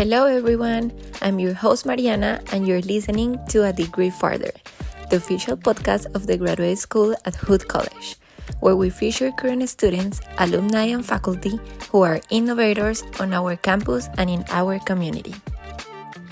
Hello everyone, I'm your host Mariana and you're listening to A Degree Farther, the official podcast of the graduate school at Hood College, where we feature current students, alumni and faculty who are innovators on our campus and in our community.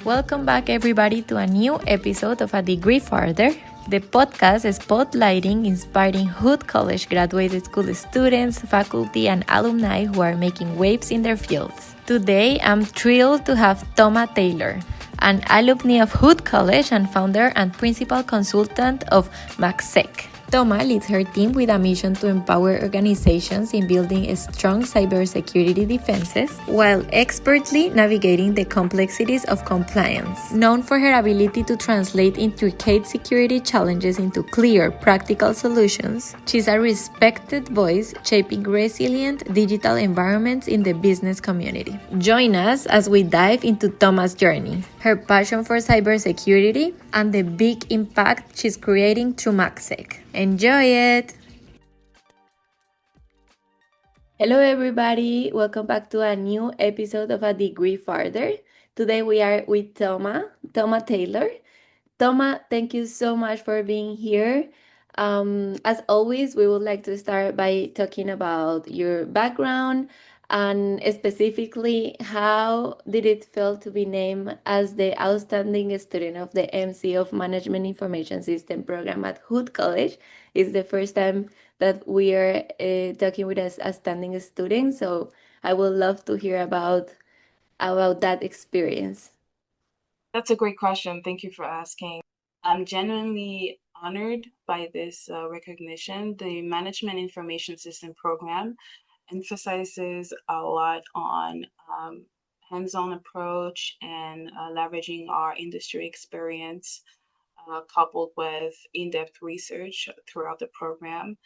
Welcome back everybody to a new episode of A Degree Farther. The podcast is spotlighting inspiring Hood College graduate school students, faculty, and alumni who are making waves in their fields. Today, I'm thrilled to have Toma Taylor, an alumni of Hood College and founder and principal consultant of MAKSEC. Toma leads her team with a mission to empower organizations in building strong cybersecurity defenses while expertly navigating the complexities of compliance. Known for her ability to translate intricate security challenges into clear, practical solutions, she's a respected voice shaping resilient digital environments in the business community. Join us as we dive into Toma's journey, her passion for cybersecurity, and the big impact she's creating through MAKSEC. Enjoy it! Hello everybody, welcome back to a new episode of A Degree Farther. Today we are with Toma Taylor. Toma, thank you so much for being here. As always, we would like to start by talking about your background and specifically how did it feel to be named as the outstanding student of the MC of Management Information System program at Hood College. It's the first time that we are talking with us as standing students, so I would love to hear about that experience. That's a great question. Thank you for asking. I'm genuinely honored by this recognition. The Management Information System program emphasizes a lot on hands-on approach and leveraging our industry experience coupled with in-depth research throughout the program.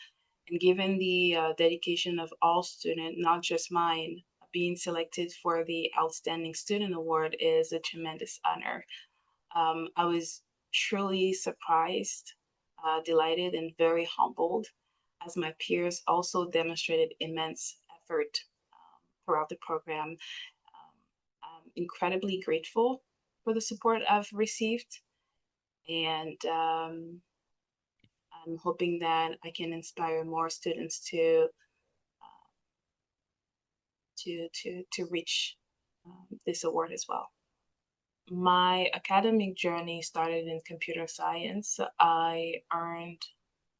And given the dedication of all students, not just mine, being selected for the Outstanding Student Award is a tremendous honor. I was truly surprised, delighted, and very humbled as my peers also demonstrated immense effort throughout the program. I'm incredibly grateful for the support I've received, and I'm hoping that I can inspire more students to reach this award as well. My academic journey started in computer science. I earned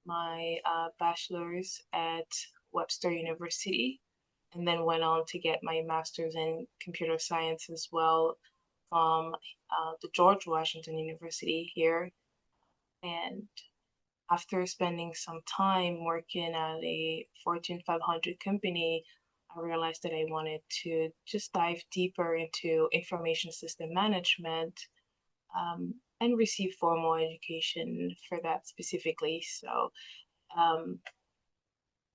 my bachelor's at Webster University and then went on to get my master's in computer science as well from the George Washington University here. And after spending some time working at a Fortune 500 company, I realized that I wanted to just dive deeper into information system management and receive formal education for that specifically. So um,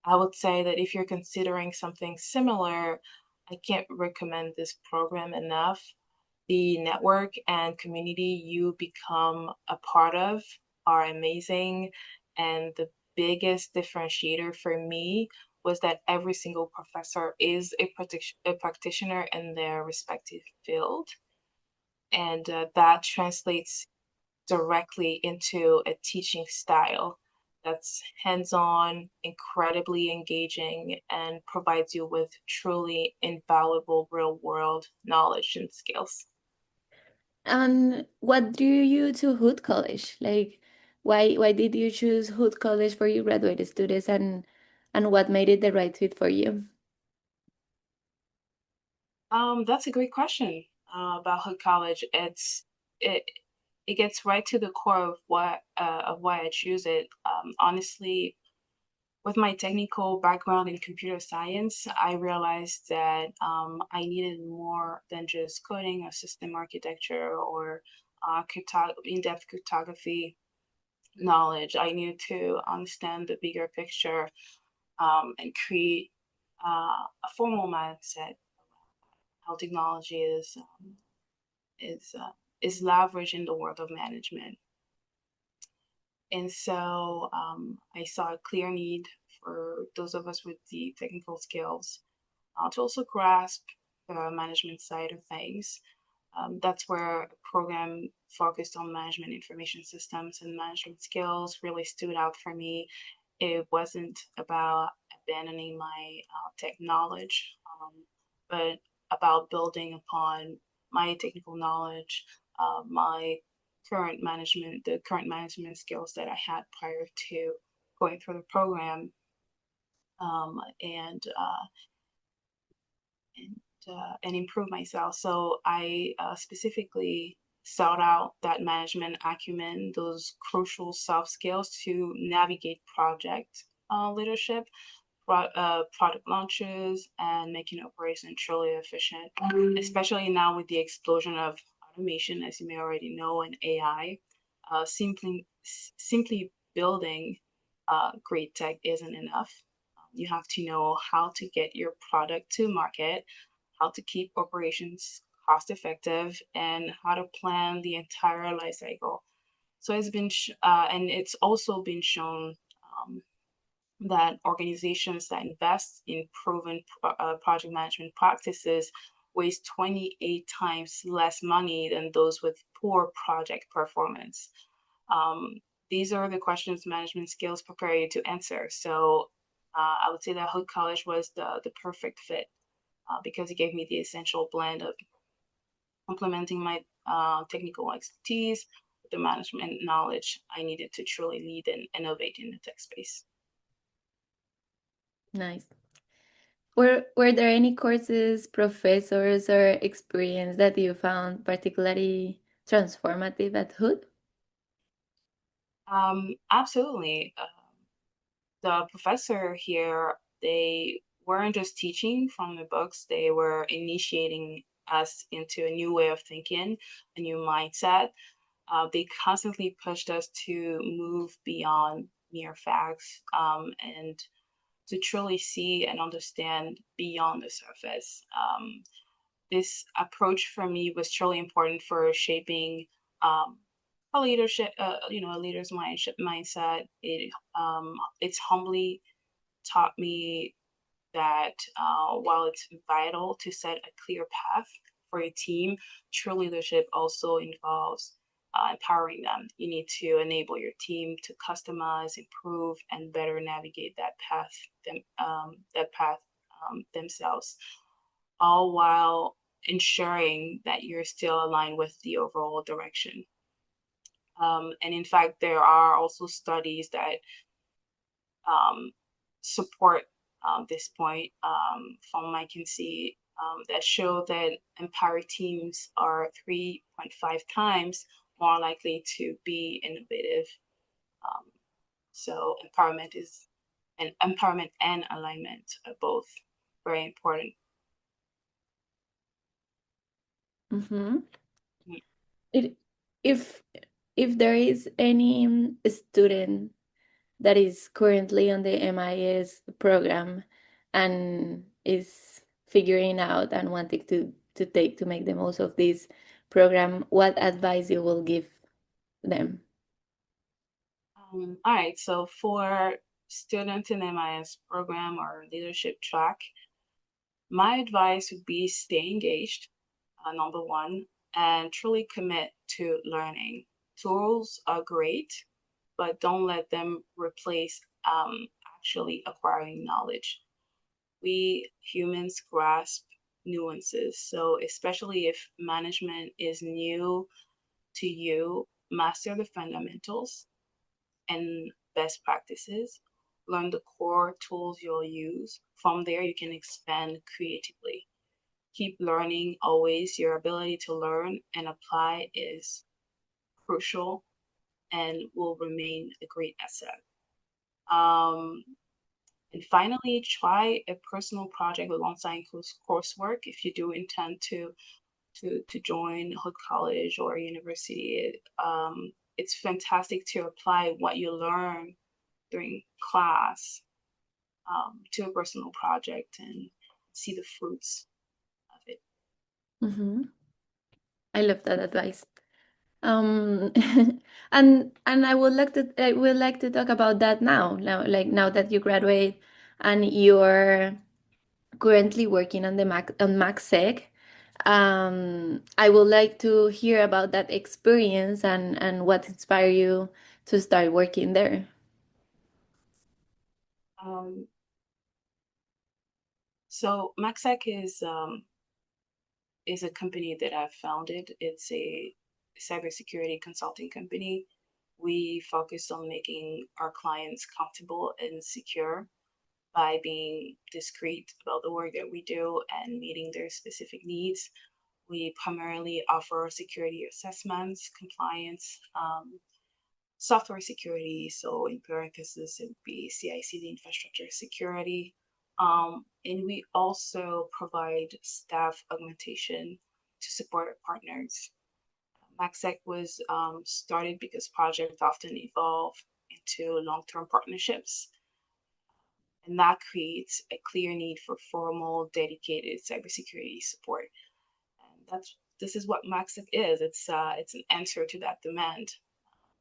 I would say that if you're considering something similar, I can't recommend this program enough. The network and community you become a part of are amazing. And the biggest differentiator for me was that every single professor is a practitioner in their respective field. And that translates directly into a teaching style that's hands-on, incredibly engaging, and provides you with truly invaluable real-world knowledge and skills. And what drew you to Hood College? Like, why did you choose Hood College for your graduate students, and what made it the right fit for you? That's a great question about Hood College. It it gets right to the core of why I choose it. Honestly, with my technical background in computer science, I realized that I needed more than just coding or system architecture or in-depth cryptography knowledge. I needed to understand the bigger picture and create a formal mindset how technology is uh, is leveraged in the world of management. And so I saw a clear need for those of us with the technical skills to also grasp the management side of things. That's where a program focused on management information systems and management skills really stood out for me. It wasn't about abandoning my tech knowledge, but about building upon my technical knowledge, my the current management skills that I had prior to going through the program, um, and uh, and and improve myself. So I specifically sought out that management acumen, those crucial soft skills to navigate project leadership, product launches, and making operations truly efficient. Especially now with the explosion of automation, as you may already know, and AI, simply building great tech isn't enough. You have to know how to get your product to market, how to keep operations cost effective, and how to plan the entire life cycle. So and it's also been shown that organizations that invest in proven project management practices waste 28 times less money than those with poor project performance. Um, these are the questions management skills prepare you to answer. So I would say that Hood College was the perfect fit because it gave me the essential blend of implementing my technical expertise with the management knowledge I needed to truly lead and innovate in the tech space. Nice. Were there any courses, professors, or experience that you found particularly transformative at Hood? Absolutely. The professor here, they weren't just teaching from the books, they were initiating us into a new way of thinking, a new mindset. They constantly pushed us to move beyond mere facts and to truly see and understand beyond the surface. This approach for me was truly important for shaping a leadership, a leader's mindset. It's humbly taught me that while it's vital to set a clear path for a team, true leadership also involves empowering them. You need to enable your team to customize, improve, and better navigate that path themselves, all while ensuring that you're still aligned with the overall direction. And in fact, there are also studies that um, support this point from McKinsey that show that empowered teams are 3.5 times more likely to be innovative. Um, so empowerment and alignment are both very important. Mm-hmm. It, if if there is any student that is currently on the MIS program and is figuring out and wanting to make the most of this program, what advice you will give them? All right, so for students in MIS program or leadership track, my advice would be stay engaged, number one, and truly commit to learning. Tools are great, but don't let them replace actually acquiring knowledge. We humans grasp nuances, so especially if management is new to you, master the fundamentals and best practices. Learn the core tools you'll use. From there, you can expand creatively. Keep learning always. Your ability to learn and apply is crucial and will remain a great asset. Um, and finally, try a personal project alongside coursework if you do intend to join Hood College or university. It's fantastic to apply what you learn during class to a personal project and see the fruits of it. Mm-hmm. I love that advice. Um, and I would like to talk about that now that you graduate and you're currently working on the MAKSEC. I would like to hear about that experience and what inspired you to start working there. Um, so MAKSEC is a company that I've founded. It's a cybersecurity consulting company. We focus on making our clients comfortable and secure by being discreet about the work that we do and meeting their specific needs. We primarily offer security assessments, compliance, software security. So in parentheses, it would be CI/CD infrastructure security. And we also provide staff augmentation to support our partners. MAKSEC was started because projects often evolve into long-term partnerships, and that creates a clear need for formal, dedicated cybersecurity support. And this is what MAKSEC is. It's an answer to that demand.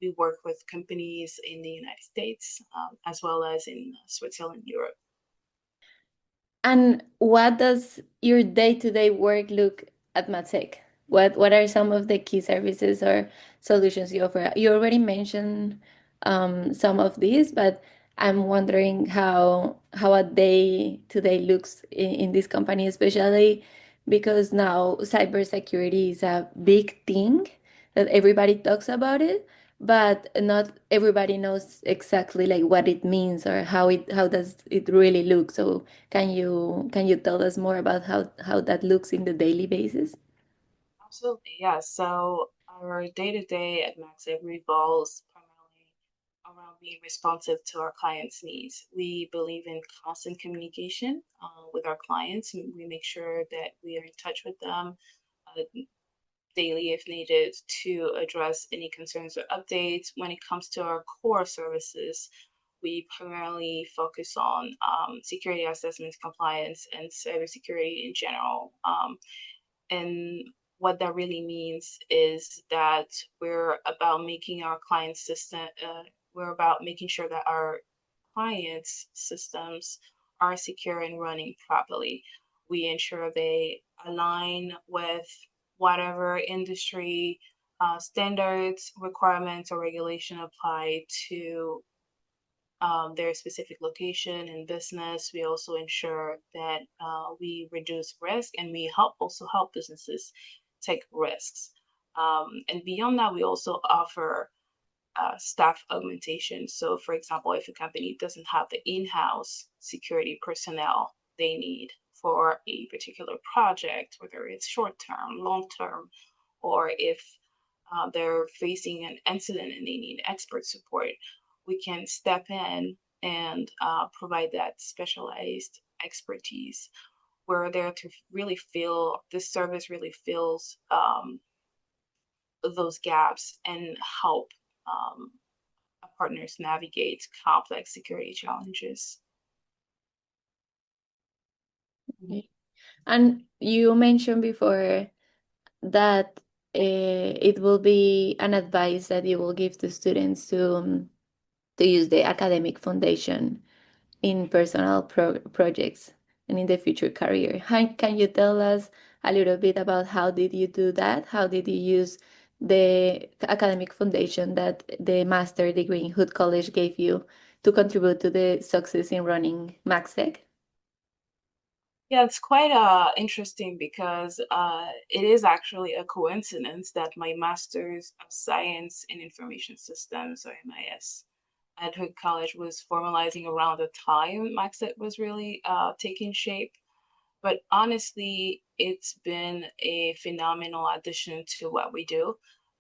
We work with companies in the United States, as well as in Switzerland, Europe. And what does your day-to-day work look at MAKSEC? What are some of the key services or solutions you offer? You already mentioned some of these, but I'm wondering how a day-to-day looks in this company, especially because now cybersecurity is a big thing that everybody talks about it, but not everybody knows exactly like what it means or how does it really look. So can you tell us more about how that looks in the daily basis? Absolutely, yeah. So our day-to-day at MAKSEC revolves primarily around being responsive to our clients' needs. We believe in constant communication with our clients. We make sure that we are in touch with them uh, daily if needed to address any concerns or updates. When it comes to our core services, we primarily focus on security assessments, compliance, and cybersecurity in general. And what that really means is that we're about making our client system, we're about making sure that our clients' systems are secure and running properly. We ensure they align with whatever industry standards, requirements, or regulation apply to their specific location and business. We also ensure that we reduce risk and we also help businesses take risks. And beyond that, we also offer staff augmentation. So, for example, if a company doesn't have the in-house security personnel they need for a particular project, whether it's short-term, long-term, or if they're facing an incident and they need expert support, we can step in and provide that specialized expertise. We're there to really fill this service, really fills those gaps and help our partners navigate complex security challenges. Mhm. Okay. And you mentioned before that it will be an advice that you will give to students to use the academic foundation in personal projects and in the future career. Can you tell us a little bit about how did you do that? How did you use the academic foundation that the master degree in Hood College gave you to contribute to the success in running MAKSEC? Yeah, it's quite interesting because it is actually a coincidence that my Master's of Science in Information Systems, or MIS, at Hood College was formalizing around the time MAKSEC was really taking shape. But honestly, it's been a phenomenal addition to what we do.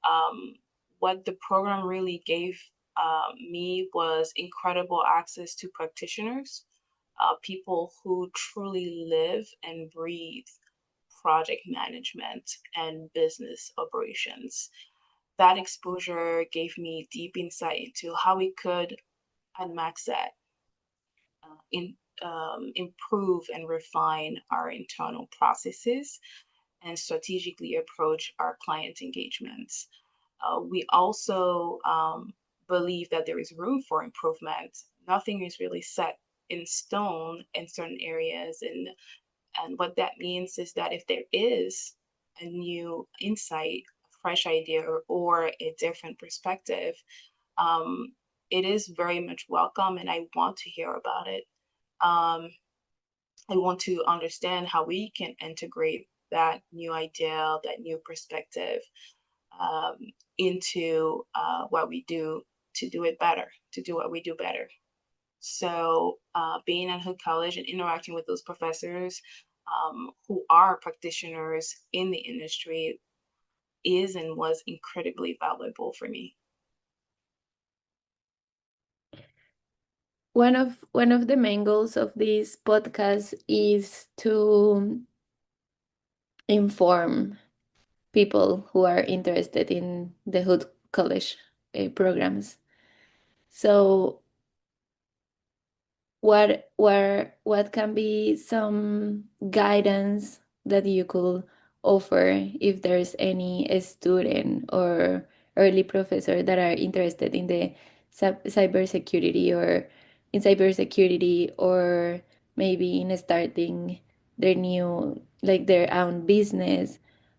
Um, what the program really gave me was incredible access to practitioners, people who truly live and breathe project management and business operations. That exposure gave me deep insight into how we could, at MaxEt, improve and refine our internal processes and strategically approach our client engagements. We also believe that there is room for improvement. Nothing is really set in stone in certain areas, and what that means is that if there is a new insight, a fresh idea, or a different perspective, um, it is very much welcome, and I want to hear about it. Um, I want to understand how we can integrate that new idea, that new perspective, um, into what we do to do it better, to do what we do better. So, being at Hood College and interacting with those professors who are practitioners in the industry is and was incredibly valuable for me. One of the main goals of this podcast is to inform people who are interested in the Hood College programs. So what can be some guidance that you could offer if there's any student or early professor that are interested in the cybersecurity or in cybersecurity, or maybe in starting their new, like their own business,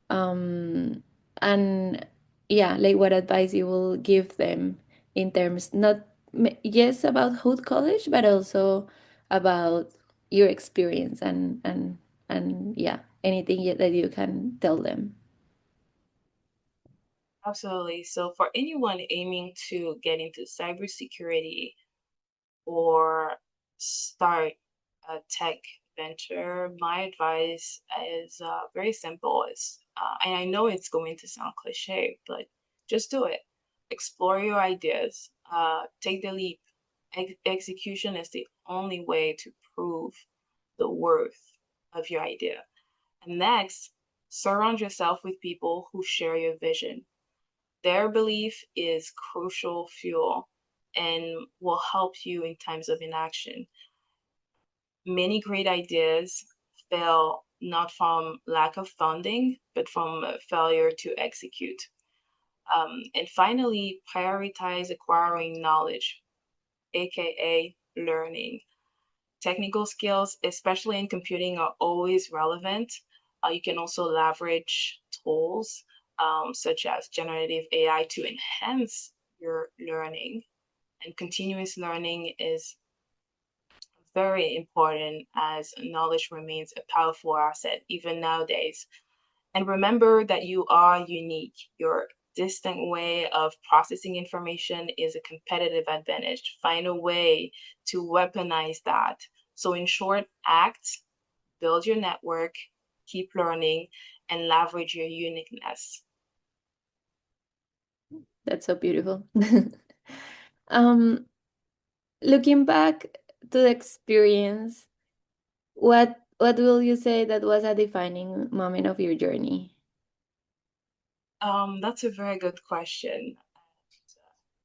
um and yeah, like what advice you will give them in terms, not yes, about Hood College, but also about your experience and yeah, anything that you can tell them. Absolutely. So, for anyone aiming to get into cybersecurity or start a tech venture, my advice is very simple. And I know it's going to sound cliche, but just do it. Explore your ideas. Take the leap. Execution is the only way to prove the worth of your idea. And next, surround yourself with people who share your vision. Their belief is crucial fuel and will help you in times of inaction. Many great ideas fail not from lack of funding, but from failure to execute. And finally, prioritize acquiring knowledge, aka learning. Technical skills, especially in computing, are always relevant. You can also leverage tools such as generative AI to enhance your learning. And continuous learning is very important as knowledge remains a powerful asset even nowadays. And remember that you are unique. Your distinct way of processing information is a competitive advantage. Find a way to weaponize that. So, in short, act, build your network, keep learning, and leverage your uniqueness. That's so beautiful. um Looking back to the experience, what will you say that was a defining moment of your journey? That's a very good question.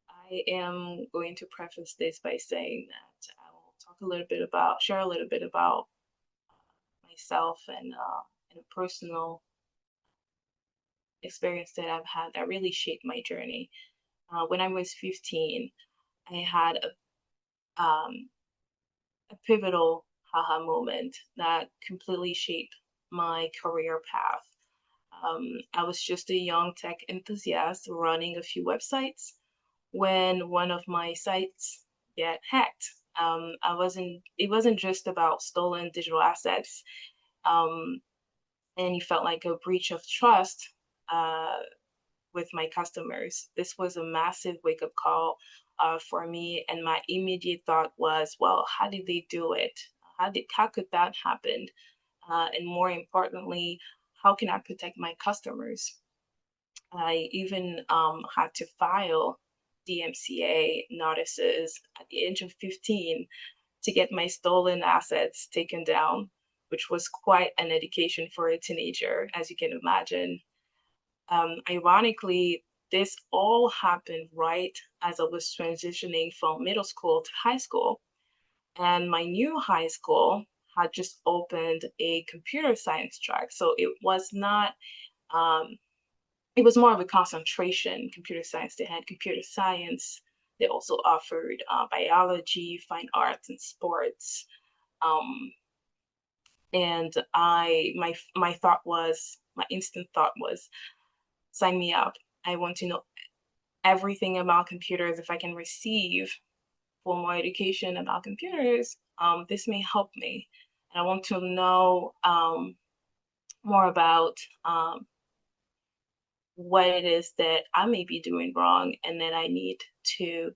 I am going to preface this by saying that I will talk a little bit about, share a little bit about myself and a personal experience that I've had that really shaped my journey. When I was 15, I had a pivotal haha moment that completely shaped my career path. I was just a young tech enthusiast running a few websites when one of my sites get hacked. It wasn't just about stolen digital assets. Um, and it felt like a breach of trust uh, with my customers. This was a massive wake up call for me, and my immediate thought was, well, how did they do it? How could that happen? And more importantly, how can I protect my customers? I even had to file DMCA notices at the age of 15 to get my stolen assets taken down, which was quite an education for a teenager, as you can imagine. Ironically, this all happened right as I was transitioning from middle school to high school. And my new high school had just opened a computer science track. So um, it was more of a concentration. Computer science, they had computer science. They also offered biology, fine arts, and sports. Um, and my thought was, my instant thought was, sign me up. I want to know everything about computers. If I can receive formal education about computers, this may help me. And I want to know more about what it is that I may be doing wrong and that I need to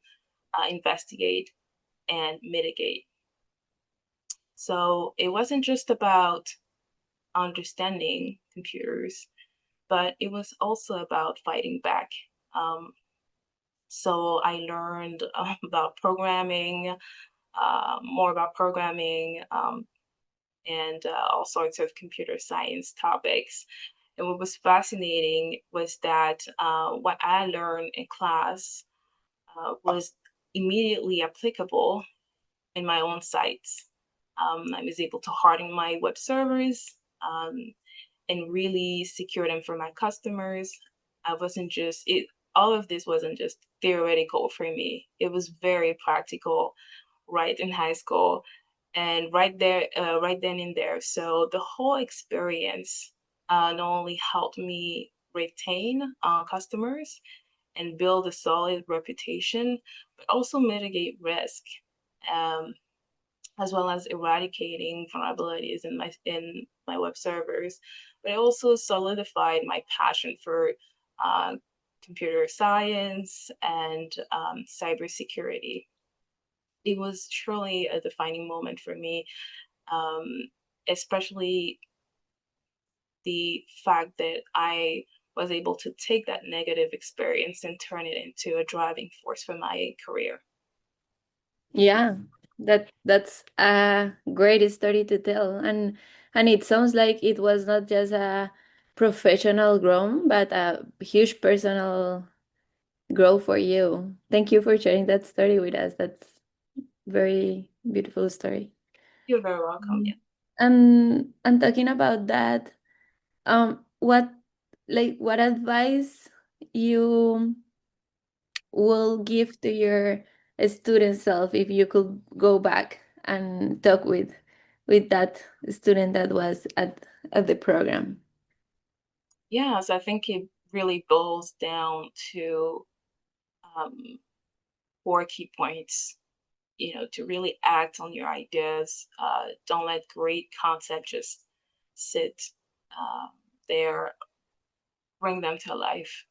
investigate and mitigate. So it wasn't just about understanding computers, but it was also about fighting back. So I learned about programming, more about programming, and all sorts of computer science topics. And what was fascinating was that what I learned in class was immediately applicable in my own sites. I was able to harden my web servers and really secure them for my customers. I wasn't just it. All of this wasn't just theoretical for me. It was very practical, right in high school, and right there, right then and there. So the whole experience not only helped me retain customers and build a solid reputation, but also mitigate risk. Um, as well as eradicating vulnerabilities in my web servers. But it also solidified my passion for uh, computer science and cybersecurity. It was truly a defining moment for me, um, especially the fact that I was able to take that negative experience and turn it into a driving force for my career. Yeah, that's a great story to tell, and it sounds like it was not just a professional growth, but a huge personal growth for you. Thank you for sharing that story with us. That's very beautiful story. You're very welcome. Mm. Yeah. And talking about that, what what advice you will give to your student self if you could go back and talk with that student that was at the program? Yes, I think it really boils down to um, four key points. You know, to really act on your ideas. Don't let great concept just sit um, there. Bring them to life.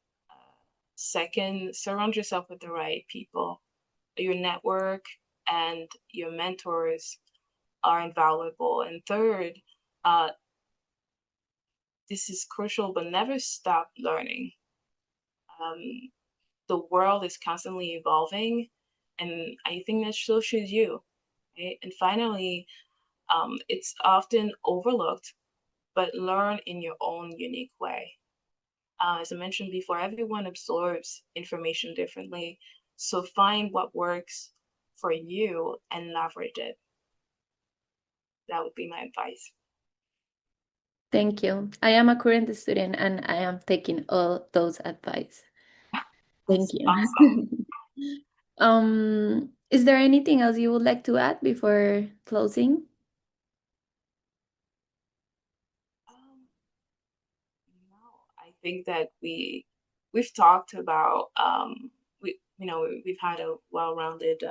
Second, surround yourself with the right people. Your network and your mentors are invaluable. And third, uh, this is crucial, but never stop learning. Um, the world is constantly evolving, and I think that so should you. Right? And finally, it's often overlooked, but learn in your own unique way. As I mentioned before, everyone absorbs information differently. So find what works for you and leverage it. That would be my advice. Thank you. I am a current student and I am taking all those advice. Thank That's awesome. you. Is there anything else you would like to add before closing? Um, no, I think that we've talked about we've had a well-rounded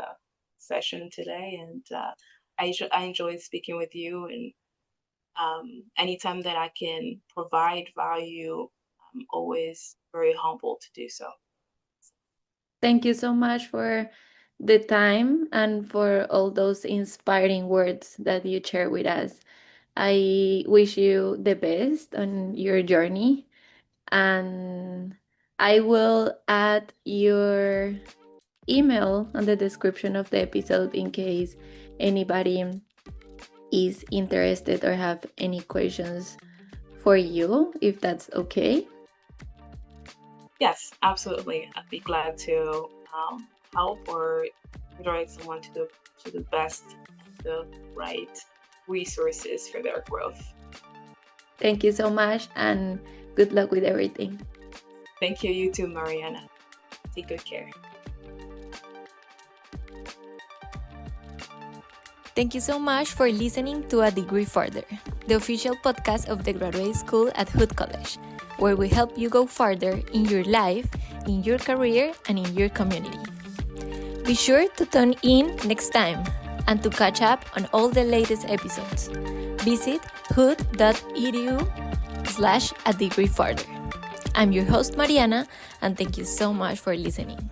session today, and I enjoyed speaking with you. And anytime that I can provide value, I'm always very humble to do so. Thank you so much for the time and for all those inspiring words that you share with us. I wish you the best on your journey, and I will add your email on the description of the episode in case anybody is interested or have any questions for you, if that's okay. Yes, absolutely. I'd be glad to help or direct someone to the best and the right resources for their growth. Thank you so much and good luck with everything. Thank you, you too, Mariana. Take good care. Thank you so much for listening to A Degree Further. the official podcast of the graduate school at Hood College, where we help you go farther in your life, in your career, and in your community. Be sure to tune in next time and to catch up on all the latest episodes. Visit hood.edu/a degree farther. I'm your host, Mariana, and thank you so much for listening.